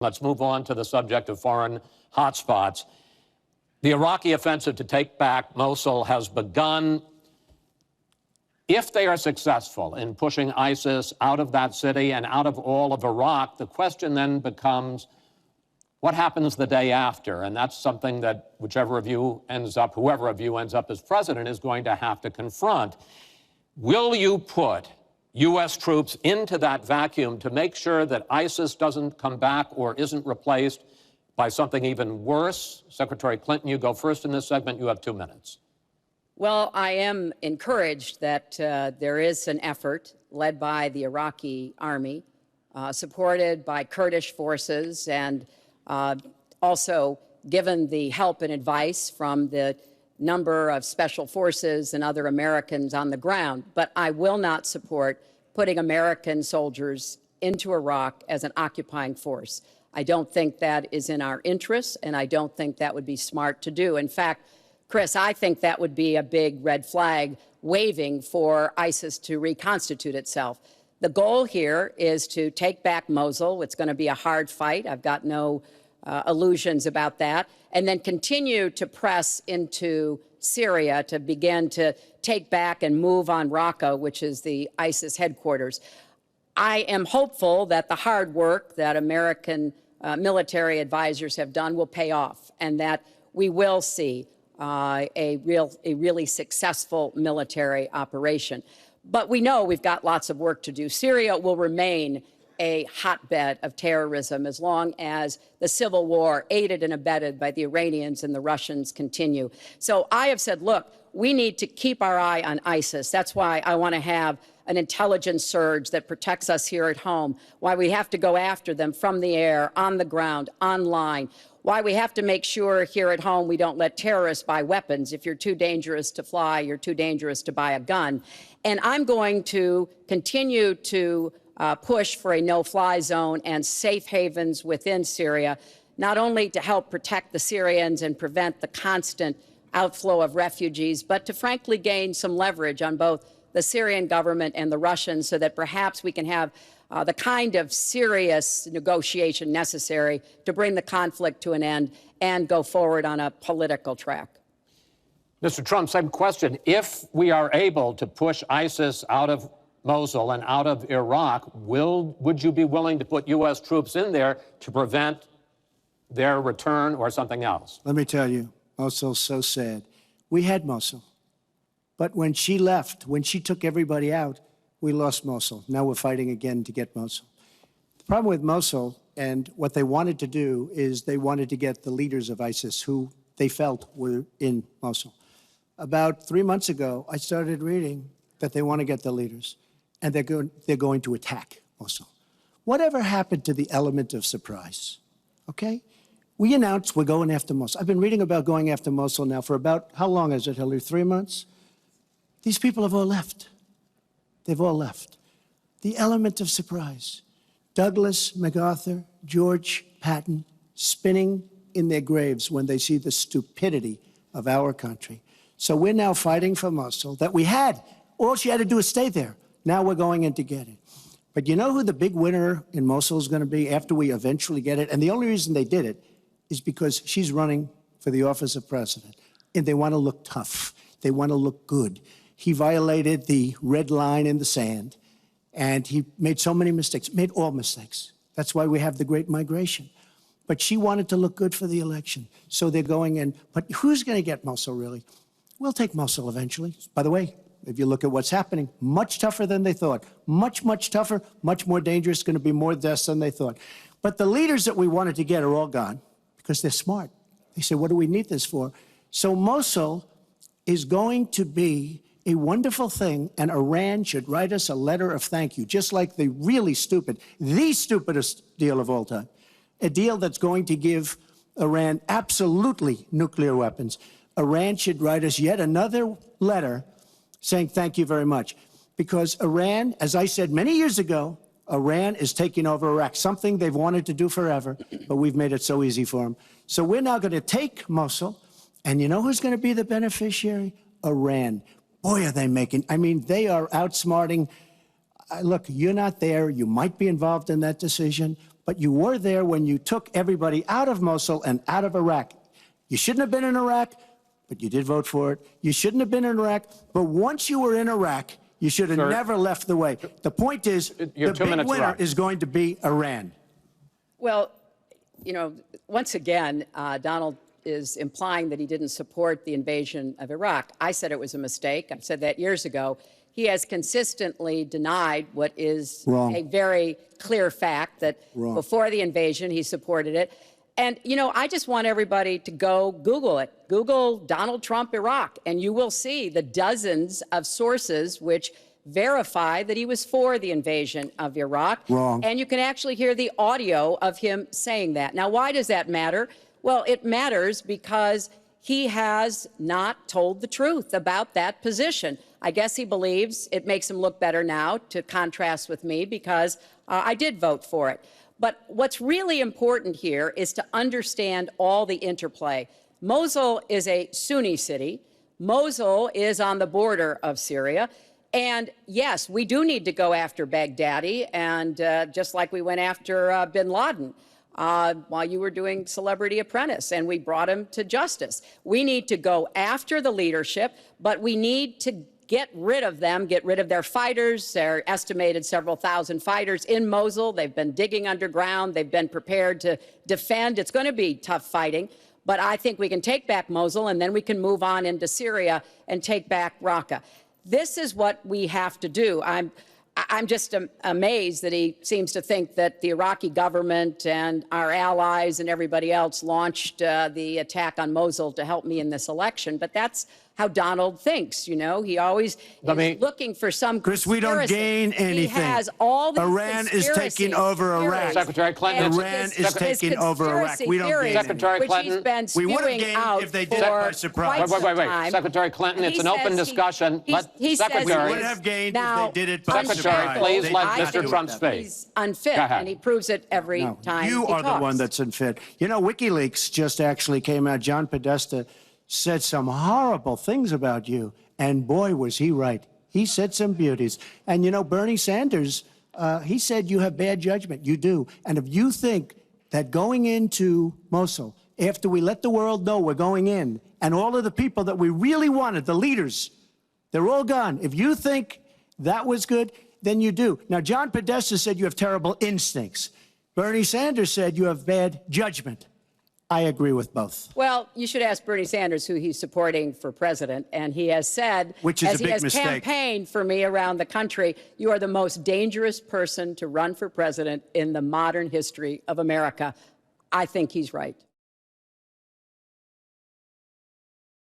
Let's move on to the subject of foreign hotspots. The Iraqi offensive to take back Mosul has begun. If they are successful in pushing ISIS out of that city and out of all of Iraq, the question then becomes, what happens the day after? And that's something that whoever of you ends up as president is going to have to confront. Will you put U.S. troops into that vacuum to make sure that ISIS doesn't come back or isn't replaced by something even worse? Secretary Clinton, you go first in this segment. You have 2 minutes. Well, I am encouraged that there is an effort led by the Iraqi army, supported by Kurdish forces, and also given the help and advice from the number of special forces and other Americans on the ground. But I will not support putting American soldiers into Iraq as an occupying force. I don't think that is in our interests, and I don't think that would be smart to do. In fact, Chris, I think that would be a big red flag waving for ISIS to reconstitute itself. The goal here is to take back Mosul. It's going to be a hard fight. I've got no illusions about that. And then continue to press into Syria to begin to take back and move on Raqqa, which is the ISIS headquarters. I am hopeful that the hard work that American military advisors have done will pay off, and that we will see a really successful military operation. But we know we've got lots of work to do. Syria will remain a hotbed of terrorism as long as the civil war, aided and abetted by the Iranians and the Russians, continue. So I have said, look, we need to keep our eye on ISIS. That's why I want to have an intelligence surge that protects us here at home, why we have to go after them from the air, on the ground, online, why we have to make sure here at home we don't let terrorists buy weapons. If you're too dangerous to fly, you're too dangerous to buy a gun. And I'm going to continue to push for a no-fly zone and safe havens within Syria, not only to help protect the Syrians and prevent the constant outflow of refugees, but to frankly gain some leverage on both the Syrian government and the Russians so that perhaps we can have the kind of serious negotiation necessary to bring the conflict to an end and go forward on a political track. Mr. Trump, same question. If we are able to push ISIS out of Mosul and out of Iraq, would you be willing to put U.S. troops in there to prevent their return or something else? Let me tell you, Mosul's so sad. We had Mosul. But when she left, when she took everybody out, we lost Mosul. Now we're fighting again to get Mosul. The problem with Mosul and what they wanted to do is they wanted to get the leaders of ISIS who they felt were in Mosul. About 3 months ago, I started reading that they want to get the leaders and they're going to attack Mosul. Whatever happened to the element of surprise? Okay? We announced we're going after Mosul. I've been reading about going after Mosul now for about, how long is it, Hillary? 3 months? These people have all left. They've all left. The element of surprise. Douglas, MacArthur, George Patton spinning in their graves when they see the stupidity of our country. So we're now fighting for Mosul that we had. All she had to do is stay there. Now we're going in to get it. But you know who the big winner in Mosul is going to be after we eventually get it? And the only reason they did it is because she's running for the office of president. And they want to look tough. They want to look good. He violated the red line in the sand, and he made so many mistakes, made all mistakes. That's why we have the Great Migration. But she wanted to look good for the election, so they're going in. But who's going to get Mosul, really? We'll take Mosul eventually. By the way, if you look at what's happening, much tougher than they thought. Much, much tougher, much more dangerous, going to be more deaths than they thought. But the leaders that we wanted to get are all gone because they're smart. They said, what do we need this for? So Mosul is going to be a wonderful thing, and Iran should write us a letter of thank you, just like the really stupid, the stupidest deal of all time, a deal that's going to give Iran absolutely nuclear weapons. Iran should write us yet another letter saying thank you very much, because Iran, as I said many years ago, Iran is taking over Iraq, something they've wanted to do forever, but we've made it so easy for them. So we're now going to take Mosul, and you know who's going to be the beneficiary? Iran. Boy, are they making, I mean, they are outsmarting. Look, you're not there. You might be involved in that decision, but but you were there when you took everybody out of Mosul and out of Iraq. You shouldn't have been in Iraq, but you did vote for it. You shouldn't have been in Iraq, but once you were in Iraq, you should have never left the way. The point is, the big winner is going to be Iran. Well, you know, once again, Donald is implying that he didn't support the invasion of Iraq. I said it was a mistake. I said that years ago. He has consistently denied what is a very clear fact, that before the invasion, he supported it. And, you know, I just want everybody to go Google it. Google Donald Trump, Iraq, and you will see the dozens of sources which verify that he was for the invasion of Iraq. And you can actually hear the audio of him saying that. Now, why does that matter? Well, it matters because he has not told the truth about that position. I guess he believes it makes him look better now, to contrast with me, because I did vote for it. But what's really important here is to understand all the interplay. Mosul is a Sunni city. Mosul is on the border of Syria. And yes, we do need to go after Baghdadi, and just like we went after bin Laden while you were doing Celebrity Apprentice, and we brought him to justice. We need to go after the leadership, but we need to get rid of them, get rid of their fighters. They're estimated several thousand fighters in Mosul. They've been digging underground. They've been prepared to defend. It's going to be tough fighting, but I think we can take back Mosul, and then we can move on into Syria and take back Raqqa. This is what we have to do. I'm just amazed that he seems to think that the Iraqi government and our allies and everybody else launched the attack on Mosul to help me in this election. But that's how Donald thinks, you know. He always is looking for some Chris, we don't gain anything. He has all these Iran is taking over Iraq. Secretary Clinton. Iran is taking over Iraq. We don't gain Secretary Clinton. We would have gained if they did it by surprise. Wait. Secretary Clinton, it's an open discussion. Secretary. We would have gained if they did it by surprise. Secretary, please let Mr. Trump speak. He's unfit, and he proves it every time you he are talks. the one that's unfit. You know, WikiLeaks just actually came out. John Podesta said some horrible things about you, and boy, was he right. He said some beauties. And, you know, Bernie Sanders, he said you have bad judgment. You do. And if you think that going into Mosul, after we let the world know we're going in, and all of the people that we really wanted, the leaders, they're all gone. If you think that was good, then you do. Now, John Podesta said you have terrible instincts. Bernie Sanders said you have bad judgment. I agree with both. Well, you should ask Bernie Sanders who he's supporting for president, and he has said, which is as a big he has mistake. campaigned for me around the country, you are the most dangerous person to run for president in the modern history of America. I think he's right.